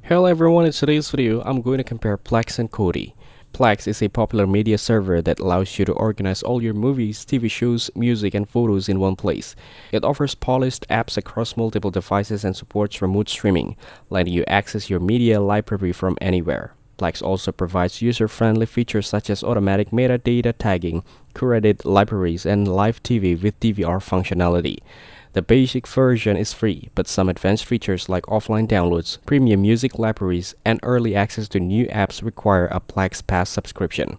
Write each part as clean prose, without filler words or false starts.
Hello everyone, in today's video, I'm going to compare Plex and Kodi. Plex is a popular media server that allows you to organize all your movies, TV shows, music, and photos in one place. It offers polished apps across multiple devices and supports remote streaming, letting you access your media library from anywhere. Plex also provides user-friendly features such as automatic metadata tagging, curated libraries, and live TV with DVR functionality. The basic version is free, but some advanced features like offline downloads, premium music libraries, and early access to new apps require a Plex Pass subscription.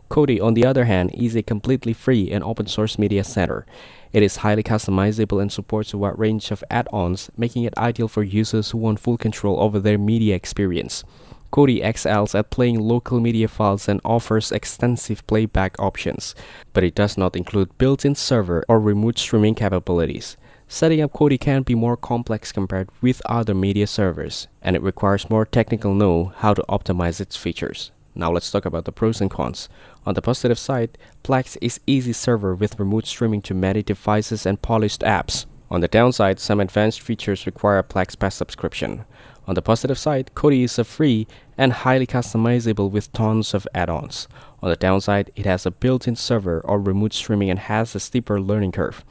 Kodi, on the other hand, is a completely free and open-source media center. It is highly customizable and supports a wide range of add-ons, making it ideal for users who want full control over their media experience. Kodi excels at playing local media files and offers extensive playback options, but it does not include built-in server or remote streaming capabilities. Setting up Kodi can be more complex compared with other media servers, and it requires more technical know how to optimize its features. Now let's talk about the pros and cons. On the positive side, Plex is easy server with remote streaming to many devices and polished apps. On the downside, some advanced features require a Plex Pass subscription. On the positive side, Kodi is a free and highly customizable with tons of add-ons. On the downside, it has a built-in server or remote streaming and has a steeper learning curve.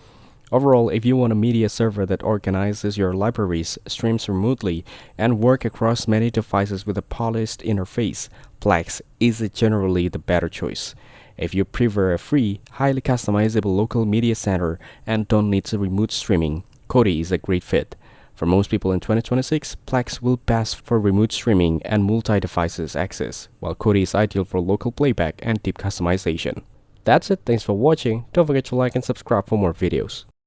Overall, if you want a media server that organizes your libraries, streams remotely, and work across many devices with a polished interface, Plex is generally the better choice. If you prefer a free, highly customizable local media center and don't need remote streaming, Kodi is a great fit. For most people in 2026, Plex will best for remote streaming and multi-devices access, while Kodi is ideal for local playback and deep customization. That's it, thanks for watching, don't forget to like and subscribe for more videos.